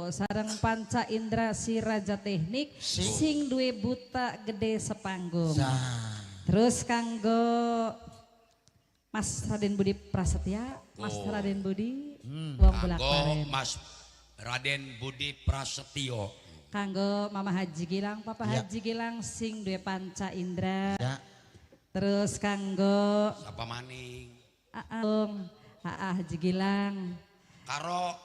sareng Panca Indra si Raja Teknik sing duwe buta gede sepanggung. Terus kanggo Mas Raden Budi Prasetya, Mas Raden Budi wong Bulak-Balen. Mas Raden Budi Prasetyo. Kanggo Mama Haji Gilang, Papa Haji Gilang sing duwe Panca Indra. Terus kanggo Sapa maning? Haji Gilang. Karo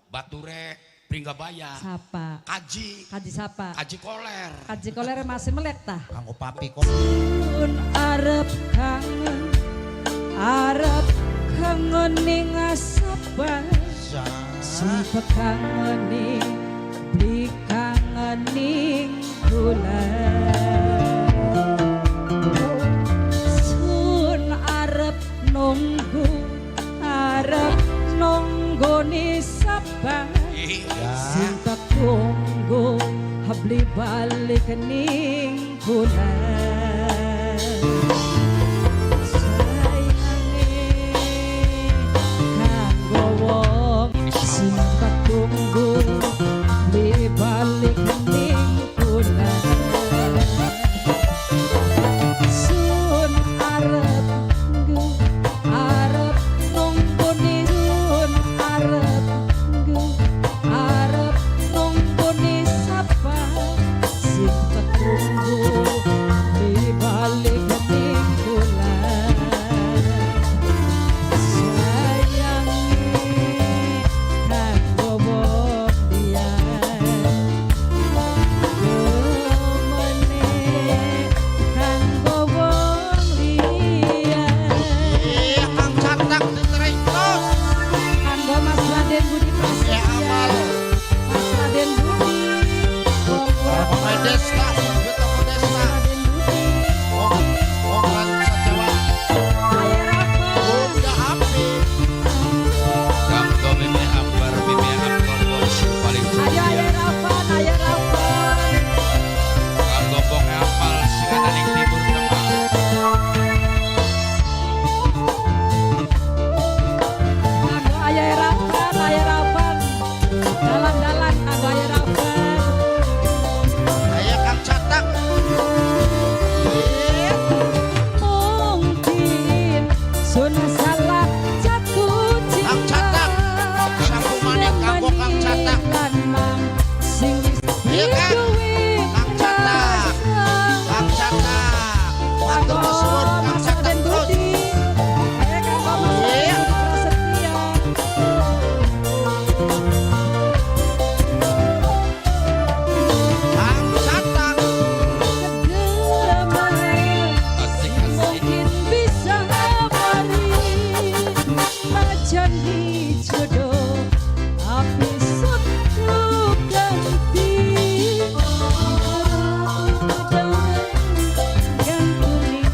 Bature Pringgabaya. Sapa? Kaji sapa? Kaji Koler. Kaji Koler masih melek tah. Kanggo papi kok. Arep kangen ning asapa. Sempet kangen ning beli kangen ning kula. Sun arep nunggu ni sapa. Sinta tunggu habli balik ning kula. Sayange kanggo wong sinta tunggu habli balik ning kula. Sun arep nunggu ni sun arep nunggu ni sapa sing ketunggu di balik ning kula. Sayange kanggo wong liyan gemene kanggo wong liyan. Kang Catak diterus. Kanggo Mas Raden Budi Prasetya. Mas Raden Budi wong Pemain desa, betul desa. Raden Budi Wong Ranca Jawa. Ayo Rafa. Udah api. Kanggo Mimi Ambar bos paling Ayo setia. Rafa, ayo Rafa. Kanggo Bong Apal sing ana ning timur tengah. Kanggo ayo Rafa, ayo Rafa. Dalan-dalan kanggo ayo Rafa. Ayo Kang Catak. Mungkin sun salah jatuh cinta. Kang Catak. Sapu maning kanggo Kang Catak. Lanang sing wis Iya, Kang. duwe Kang Catak. Kang Catak. Matur nuwun Kang Catak terus. Iya. Kang Catak. Asik. Mungkin bisa mari jadi jodoh tapi suatu ganti gantuni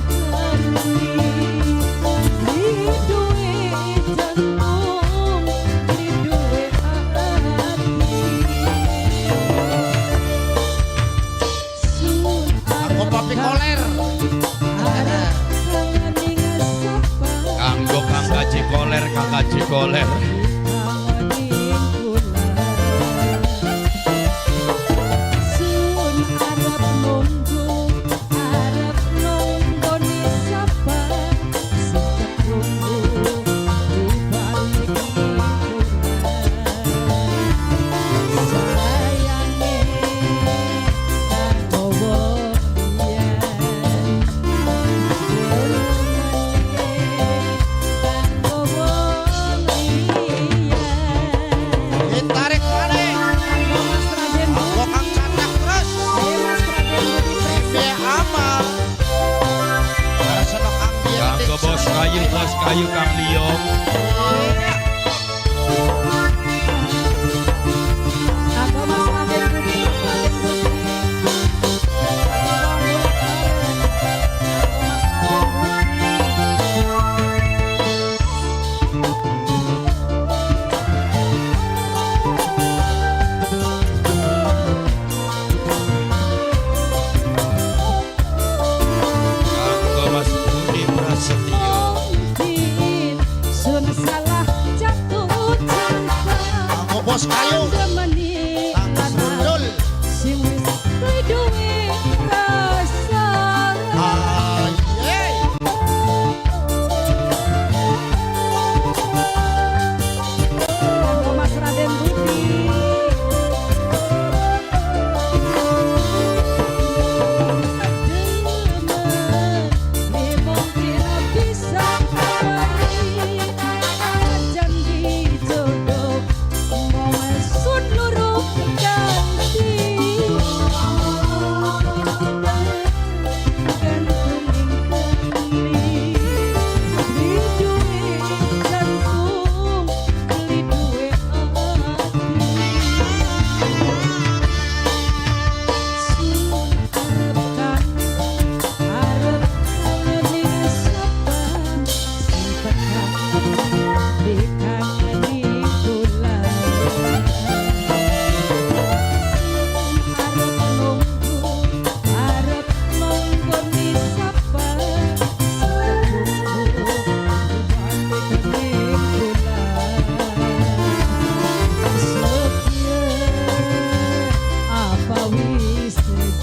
di duwe jantung di duwe Kanggo papi koler. Kanggo Kang Kaji Koler, Kang Kaji Koler. Ditarik maneh. Kanggo Kang Catak terus. Mimi Amal. Sono Kang Kanggo bos kayu Kang Liong. Kanggo Mas Budi Prasetyo. Mungkin sun salah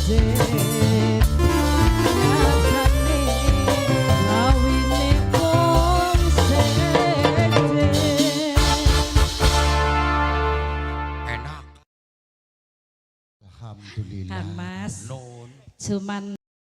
sekjen nyatane kawine wong sekjen. Enak. Alhamdulillah. Kan Mas, Nun. cuman